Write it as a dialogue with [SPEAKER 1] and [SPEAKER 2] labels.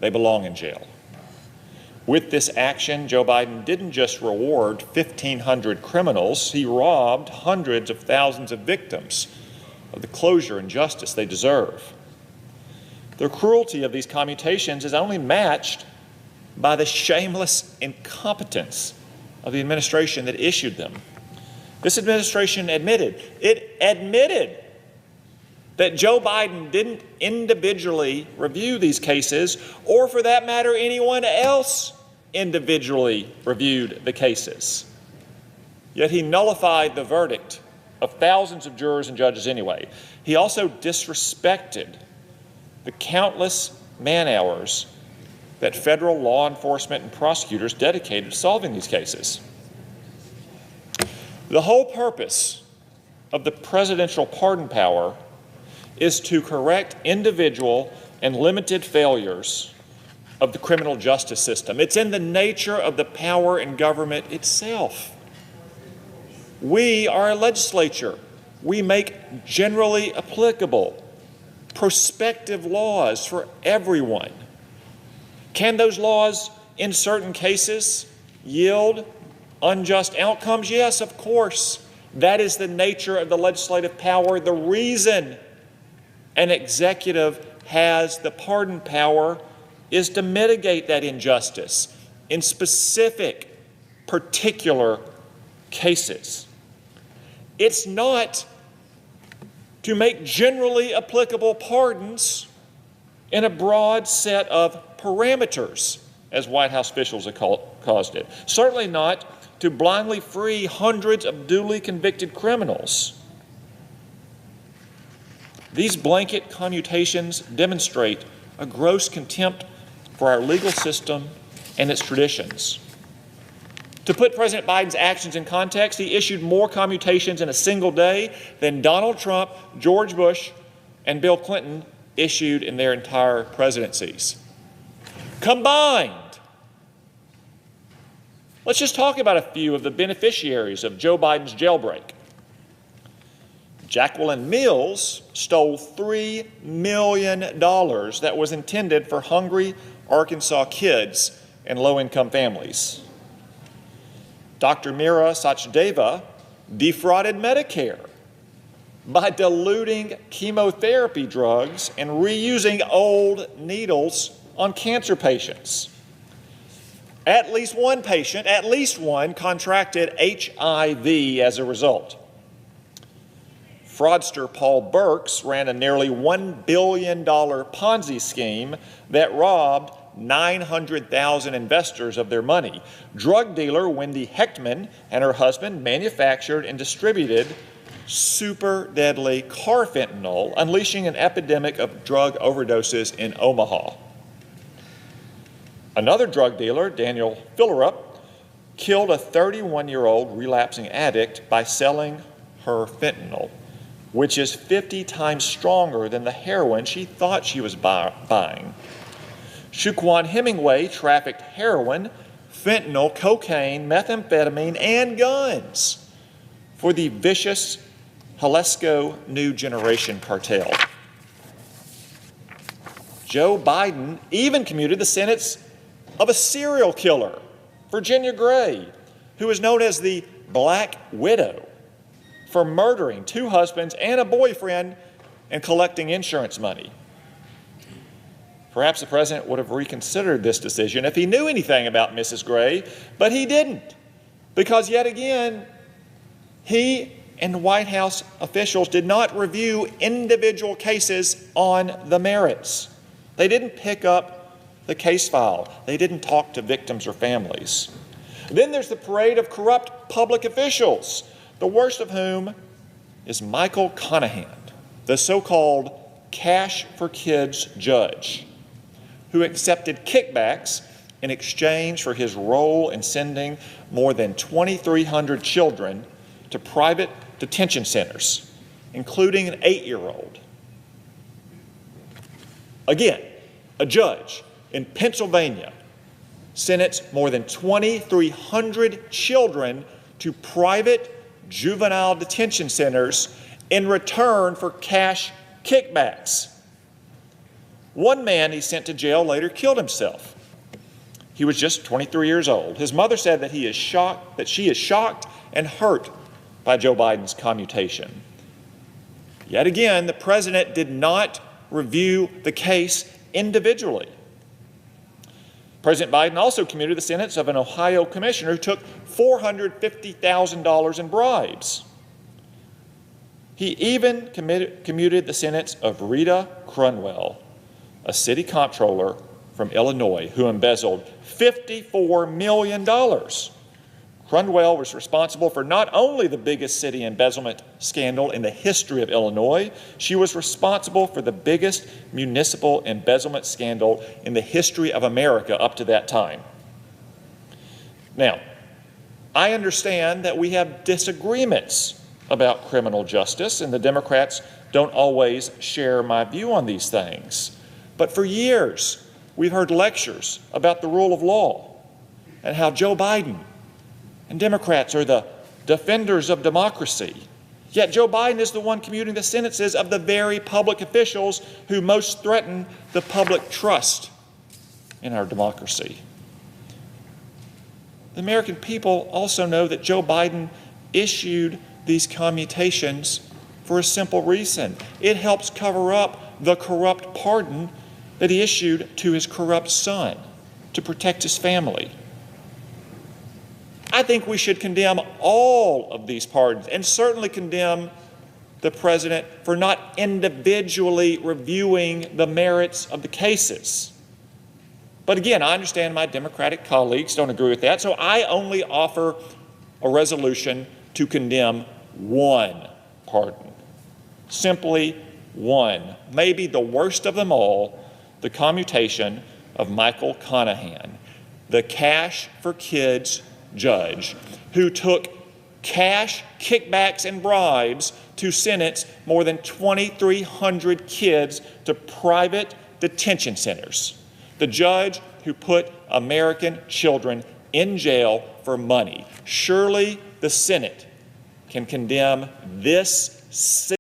[SPEAKER 1] they belong in jail. With this action, Joe Biden didn't just reward 1,500 criminals, he robbed hundreds of thousands of victims of the closure and justice they deserve. The cruelty of these commutations is only matched by the shameless incompetence of the administration that issued them. This administration admitted that Joe Biden didn't individually review these cases, or for that matter, anyone else individually reviewed the cases. Yet he nullified the verdict of thousands of jurors and judges anyway. He also disrespected the countless man-hours that federal law enforcement and prosecutors dedicated to solving these cases. The whole purpose of the presidential pardon power is to correct individual and limited failures of the criminal justice system. It's in the nature of the power in government itself. We are a legislature. We make generally applicable, prospective laws for everyone. Can those laws, in certain cases, yield unjust outcomes? Yes, of course. That is the nature of the legislative power. The reason an executive has the pardon power is to mitigate that injustice in specific, particular cases. It's not to make generally applicable pardons in a broad set of parameters, as White House officials have caused it. Certainly not to blindly free hundreds of duly convicted criminals. These blanket commutations demonstrate a gross contempt for our legal system and its traditions. To put President Biden's actions in context, he issued more commutations in a single day than Donald Trump, George Bush, and Bill Clinton issued in their entire presidencies combined. Let's just talk about a few of the beneficiaries of Joe Biden's jailbreak. Jacqueline Mills stole $3 million that was intended for hungry Arkansas kids and low-income families. Dr. Mira Sachdeva defrauded Medicare by diluting chemotherapy drugs and reusing old needles on cancer patients. At least one patient, contracted HIV as a result. Fraudster Paul Burks ran a nearly $1 billion Ponzi scheme that robbed 900,000 investors of their money. Drug dealer Wendy Hechtman and her husband manufactured and distributed super deadly carfentanil, unleashing an epidemic of drug overdoses in Omaha. Another drug dealer, Daniel Fillerup, killed a 31-year-old relapsing addict by selling her fentanyl, which is 50 times stronger than the heroin she thought she was buying. Shuquan Hemingway trafficked heroin, fentanyl, cocaine, methamphetamine, and guns for the vicious Jalisco New Generation cartel. Joe Biden even commuted the sentence of a serial killer, Virginia Gray, who is known as the Black Widow, for murdering 2 husbands and a boyfriend and collecting insurance money. Perhaps the president would have reconsidered this decision if he knew anything about Mrs. Gray, but he didn't, because yet again, he and White House officials did not review individual cases on the merits. They didn't pick up the case file. They didn't talk to victims or families. Then there's the parade of corrupt public officials, the worst of whom is Michael Conahan, the so-called cash for kids judge, who accepted kickbacks in exchange for his role in sending more than 2,300 children to private detention centers, including an 8-year-old. Again, a judge in Pennsylvania sentenced more than 2,300 children to private juvenile detention centers in return for cash kickbacks. One man he sent to jail later killed himself. He was just 23 years old. His mother said that she is shocked and hurt by Joe Biden's commutation. Yet again, the president did not review the case individually. President Biden also commuted the sentence of an Ohio commissioner who took $450,000 in bribes. He even commuted the sentence of Rita Crunwell, a city comptroller from Illinois who embezzled $54 million. Crunwell was responsible for not only the biggest city embezzlement scandal in the history of Illinois, she was responsible for the biggest municipal embezzlement scandal in the history of America up to that time. Now, I understand that we have disagreements about criminal justice, and the Democrats don't always share my view on these things. But for years, we've heard lectures about the rule of law and how Joe Biden and Democrats are the defenders of democracy. Yet Joe Biden is the one commuting the sentences of the very public officials who most threaten the public trust in our democracy. The American people also know that Joe Biden issued these commutations for a simple reason. It helps cover up the corrupt pardon that he issued to his corrupt son to protect his family. I think we should condemn all of these pardons and certainly condemn the president for not individually reviewing the merits of the cases. But again, I understand my Democratic colleagues don't agree with that, so I only offer a resolution to condemn one pardon. Simply one. Maybe the worst of them all, the commutation of Michael Conahan, the Cash for Kids judge who took cash kickbacks and bribes to sentence more than 2,300 kids to private detention centers. The judge who put American children in jail for money. Surely the Senate can condemn this